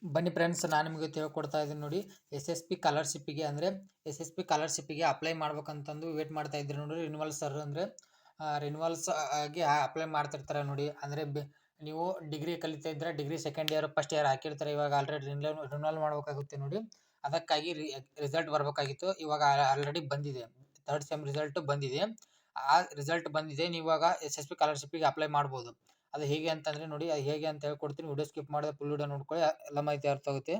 ಬನ್ನಿ ಫ್ರೆಂಡ್ಸ್, ನಾನು ನಿಮಗೆ ತಿಳ್ಕೊಡ್ತಾ ಇದ್ದೀನಿ ನೋಡಿ. SSP ಸ್ಕಾಲರ್ಶಿಪ್ಪಿಗೆ ಅಂದರೆ SSP ಸ್ಕಾಲರ್ಶಿಪ್ಪಿಗೆ ಅಪ್ಲೈ ಮಾಡ್ಬೇಕಂತಂದು ವೇಟ್ ಮಾಡ್ತಾ ಇದ್ರಿ ನೋಡಿ. ರಿನ್ಯೂವಲ್ ಸರ್ ಅಂದರೆ ರಿನ್ಯೂವಲ್ಸ್ ಆಗಿ ಅಪ್ಲೈ ಮಾಡ್ತಿರ್ತಾರೆ ನೋಡಿ. ಅಂದರೆ ನೀವು ಡಿಗ್ರಿ ಕಲಿತಾ ಇದ್ದರೆ degree second year first year ಹಾಕಿರ್ತಾರೆ. ಇವಾಗ ಆಲ್ರೆಡಿ ರಿನ್ಯೂವಲ್ ಮಾಡಬೇಕಾಗುತ್ತೆ ನೋಡಿ. ಅದಕ್ಕಾಗಿ ರಿಸಲ್ಟ್ ಬರಬೇಕಾಗಿತ್ತು. ಇವಾಗ ಆಲ್ರೆಡಿ ಬಂದಿದೆ, ಥರ್ಡ್ ಸೆಮ್ ರಿಸಲ್ಟ್ ಬಂದಿದೆ. ಆ ರಿಸಲ್ಟ್ ಬಂದಿದೆ. ನೀವು ಇವಾಗ SSP ಸ್ಕಾಲರ್ಶಿಪ್ಪಿಗೆ ಅಪ್ಲೈ ಮಾಡ್ಬೋದು. ಅದು ಹೇಗೆ ಅಂತಂದರೆ ನೋಡಿ, ಅದು ಹೇಗೆ ಅಂತ ಹೇಳ್ಕೊಡ್ತೀನಿ. ವಿಡಿಯೋ ಸ್ಕಿಪ್ ಮಾಡಿದ್ರೆ ಫುಲ್ ವಿಡಿಯೋ ನೋಡ್ಕೊಳ್ಳಿ, ಎಲ್ಲ ಮಾಹಿತಿ ಅರ್ಥ ಆಗುತ್ತೆ.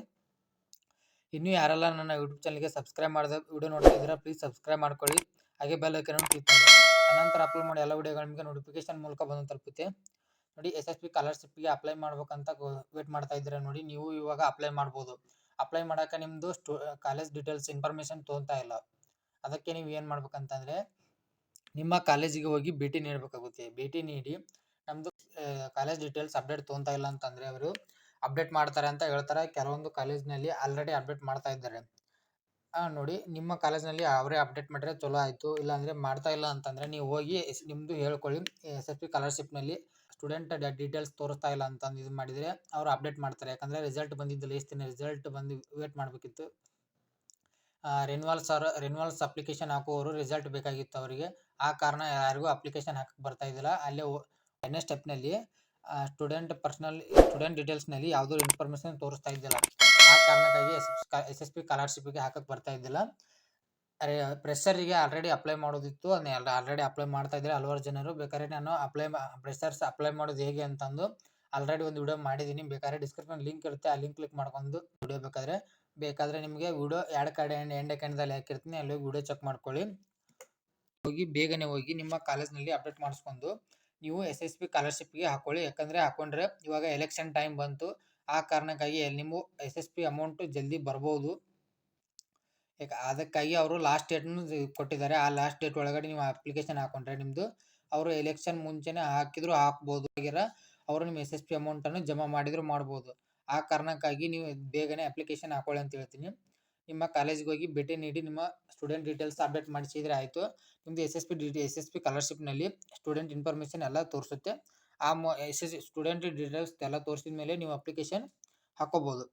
ಇನ್ನೂ ಯಾರೆಲ್ಲ ನನ್ನ ಯೂಟ್ಯೂಬ್ ಚಾನಲ್ಗೆ ಸಬ್ಸ್ಕ್ರೈಬ್ ಮಾಡಿದ ವಿಡಿಯೋ ನೋಡ್ತಾ ಇದ್ದೀರಾ, ಪ್ಲೀಸ್ ಸಬ್ಸ್ಕ್ರೈಬ್ ಮಾಡ್ಕೊಳ್ಳಿ. ಹಾಗೆ ಬೆಲ್ ಐಕನ್ ಕ್ಲಿಕ್ ಮಾಡಿ. ಅನಂತರ ಅಪ್ಲೋಡ್ ಮಾಡಿ ಎಲ್ಲ ವಿಡಿಯೋಗಳು ನಿಮಗೆ ನೋಟಿಫಿಕೇಶನ್ ಮೂಲಕ ಬಂದು ತಲುಪುತ್ತೆ ನೋಡಿ. SSP ಸ್ಕಾಲರ್ಶಿಪ್ಗೆ ಅಪ್ಲೈ ಮಾಡ್ಬೇಕಂತ ವೇಟ್ ಮಾಡ್ತಾ ಇದ್ದೀರಾ ನೋಡಿ. ನೀವು ಇವಾಗ ಅಪ್ಲೈ ಮಾಡ್ಬೋದು. ಅಪ್ಲೈ ಮಾಡೋಕೆ ನಿಮ್ಮದು ಕಾಲೇಜ್ ಡೀಟೇಲ್ಸ್ ಇನ್ಫಾರ್ಮೇಷನ್ ತೊಗೊತಾ ಇಲ್ಲ. ಅದಕ್ಕೆ ನೀವು ಏನು ಮಾಡ್ಬೇಕಂತಂದರೆ ನಿಮ್ಮ ಕಾಲೇಜಿಗೆ ಹೋಗಿ ಭೇಟಿ ನೀಡಬೇಕಾಗುತ್ತೆ. ಭೇಟಿ ನೀಡಿ ನಮ್ಮದು ಕಾಲೇಜ್ ಡೀಟೇಲ್ಸ್ ಅಪ್ಡೇಟ್ ತೊಗೊತಾ ಇಲ್ಲ ಅಂತಂದರೆ ಅವರು ಅಪ್ಡೇಟ್ ಮಾಡ್ತಾರೆ ಅಂತ ಹೇಳ್ತಾರೆ. ಕೆಲವೊಂದು ಕಾಲೇಜ್ನಲ್ಲಿ ಆಲ್ರೆಡಿ ಅಪ್ಡೇಟ್ ಮಾಡ್ತಾ ಇದ್ದಾರೆ ನೋಡಿ. ನಿಮ್ಮ ಕಾಲೇಜ್ನಲ್ಲಿ ಅವರೇ ಅಪ್ಡೇಟ್ ಮಾಡಿದ್ರೆ ಚಲೋ ಆಯಿತು. ಇಲ್ಲಾಂದರೆ ಮಾಡ್ತಾ ಇಲ್ಲ ಅಂತಂದರೆ ನೀವು ಹೋಗಿ ನಿಮ್ಮದು ಹೇಳ್ಕೊಳ್ಳಿ. SSP ಸ್ಕಾಲರ್ಶಿಪ್ನಲ್ಲಿ ಸ್ಟೂಡೆಂಟ್ ಡೀಟೇಲ್ಸ್ ತೋರಿಸ್ತಾ ಇಲ್ಲ ಅಂತಂದು ಇದು ಮಾಡಿದರೆ ಅವರು ಅಪ್ಡೇಟ್ ಮಾಡ್ತಾರೆ. ಯಾಕಂದರೆ ರಿಸಲ್ಟ್ ಬಂದಿದ್ದಿಲ್ಲ, ಎಷ್ಟು ದಿನ ರಿಸಲ್ಟ್ ಬಂದು ವೇಟ್ ಮಾಡಬೇಕಿತ್ತು. ರಿನ್ಯೂವಲ್ಸ್ ಅಪ್ಲಿಕೇಶನ್ ಹಾಕುವವರು ರಿಸಲ್ಟ್ ಬೇಕಾಗಿತ್ತು ಅವರಿಗೆ. ಆ ಕಾರಣ ಯಾರಿಗೂ ಅಪ್ಲಿಕೇಶನ್ ಹಾಕಕ್ಕೆ ಬರ್ತಾ ಇದ್ದಿಲ್ಲ. ಅಲ್ಲೇ ಎರಡನೇ ಸ್ಟೆಪ್ನಲ್ಲಿ ಸ್ಟೂಡೆಂಟ್ ಡೀಟೇಲ್ಸ್ನಲ್ಲಿ ಯಾವುದೋ ಇನ್ಫಾರ್ಮೇಷನ್ ತೋರಿಸ್ತಾ ಇದ್ದಿಲ್ಲ. ಆ ಕಾರಣಕ್ಕಾಗಿ SSP ಸ್ಕಾಲರ್ಶಿಪ್ಪಿಗೆ ಹಾಕಕ್ಕೆ ಬರ್ತಾ ಇದ್ದಿಲ್ಲ. ಫ್ರೆಷರಿಗೆ ಆಲ್ರೆಡಿ ಅಪ್ಲೈ ಮಾಡೋದಿತ್ತು, ಅದನ್ನ ಆಲ್ರೆಡಿ ಅಪ್ಲೈ ಮಾಡ್ತಾ ಇದ್ದಾರೆ ಹಲವಾರು ಜನರು. ಬೇಕಾದ್ರೆ ನಾನು ಫ್ರೆಷರ್ಸ್ ಅಪ್ಲೈ ಮಾಡೋದು ಹೇಗೆ ಅಂತಂದು ಆಲ್ರೆಡಿ ಒಂದು ವಿಡಿಯೋ ಮಾಡಿದ್ದೀನಿ. ಬೇಕಾದ್ರೆ ಡಿಸ್ಕ್ರಿಪ್ಷನ್ ಲಿಂಕ್ ಇರುತ್ತೆ, ಆ ಲಿಂಕ್ ಕ್ಲಿಕ್ ಮಾಡ್ಕೊಂಡು ವಿಡಿಯೋ ಬೇಕಾದರೆ ನಿಮಗೆ ವಿಡಿಯೋ ಎರಡು ಕಡೆ ಎಂಡಲ್ಲಿ ಹಾಕಿರ್ತೀನಿ, ಅಲ್ಲಿ ಹೋಗಿ ವಿಡಿಯೋ ಚೆಕ್ ಮಾಡ್ಕೊಳ್ಳಿ. ಬೇಗನೆ ಹೋಗಿ ನಿಮ್ಮ ಕಾಲೇಜ್ನಲ್ಲಿ ಅಪ್ಡೇಟ್ ಮಾಡಿಸ್ಕೊಂಡು ನೀವು SSP ಸ್ಕಾಲರ್ಶಿಪ್ಗೆ ಹಾಕೊಳ್ಳಿ. ಯಾಕಂದರೆ ಹಾಕೊಂಡ್ರೆ ಇವಾಗ ಎಲೆಕ್ಷನ್ ಟೈಮ್ ಬಂತು. ಆ ಕಾರಣಕ್ಕಾಗಿ ನಿಮ್ಮ SSP ಅಮೌಂಟು ಜಲ್ದಿ ಬರ್ಬೋದು. ಅದಕ್ಕಾಗಿ ಅವರು ಲಾಸ್ಟ್ ಡೇಟ್ನು ಕೊಟ್ಟಿದ್ದಾರೆ. ಆ ಲಾಸ್ಟ್ ಡೇಟ್ ಒಳಗಡೆ ನೀವು ಅಪ್ಲಿಕೇಶನ್ ಹಾಕೊಂಡ್ರೆ ನಿಮ್ಮದು ಅವರು ಎಲೆಕ್ಷನ್ ಮುಂಚೆನೇ ಹಾಕಿದ್ರು ಹಾಕ್ಬೋದು. ಅವರು ನಿಮ್ಮ SSP ಅಮೌಂಟನ್ನು ಜಮಾ ಮಾಡಿದ್ರು ಮಾಡ್ಬೋದು. ಆ ಕಾರಣಕ್ಕಾಗಿ ನೀವು ಬೇಗನೆ ಅಪ್ಲಿಕೇಶನ್ ಹಾಕೊಳ್ಳಿ ಅಂತ ಹೇಳ್ತೀನಿ. ನಿಮ್ಮ ಕಾಲೇಜಿಗೆ ಹೋಗಿ ಭೇಟಿ ನೀಡಿ ನಿಮ್ಮ ಸ್ಟೂಡೆಂಟ್ ಡೀಟೇಲ್ಸ್ ಅಪ್ಡೇಟ್ ಮಾಡಿಸಿದರೆ ಆಯಿತು. ನಿಮ್ಮದು SSP ಸ್ಕಾಲರ್ಶಿಪ್ನಲ್ಲಿ ಸ್ಟೂಡೆಂಟ್ ಇನ್ಫಾರ್ಮೇಷನ್ ಎಲ್ಲ ತೋರಿಸುತ್ತೆ. ಆ ಸ್ಟೂಡೆಂಟ್ ಡೀಟೇಲ್ಸ್ ಎಲ್ಲ ತೋರಿಸಿದ ಮೇಲೆ ನೀವು ಅಪ್ಲಿಕೇಶನ್ ಹಾಕೋಬೋದು.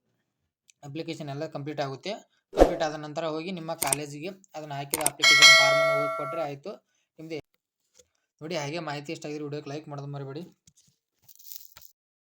ಅಪ್ಲಿಕೇಶನ್ ಎಲ್ಲ ಕಂಪ್ಲೀಟ್ ಆಗುತ್ತೆ. ಕಂಪ್ಲೀಟ್ ಆದ ನಂತರ ಹೋಗಿ ನಿಮ್ಮ ಕಾಲೇಜಿಗೆ ಅದನ್ನು ಹಾಕಿದ ಅಪ್ಲಿಕೇಶನ್ ಫಾರ್ಮನ್ನು ಹೋಗಿ ಕೊಟ್ಟರೆ ಆಯಿತು ನಿಮ್ಮದು ನೋಡಿ. ಹಾಗೆ ಮಾಹಿತಿ ಇಷ್ಟ ಆಗಿದ್ರೆ ವಿಡಿಯೋಕ್ಕೆ ಲೈಕ್ ಮಾಡೋದು ಮರಿಬೇಡಿ.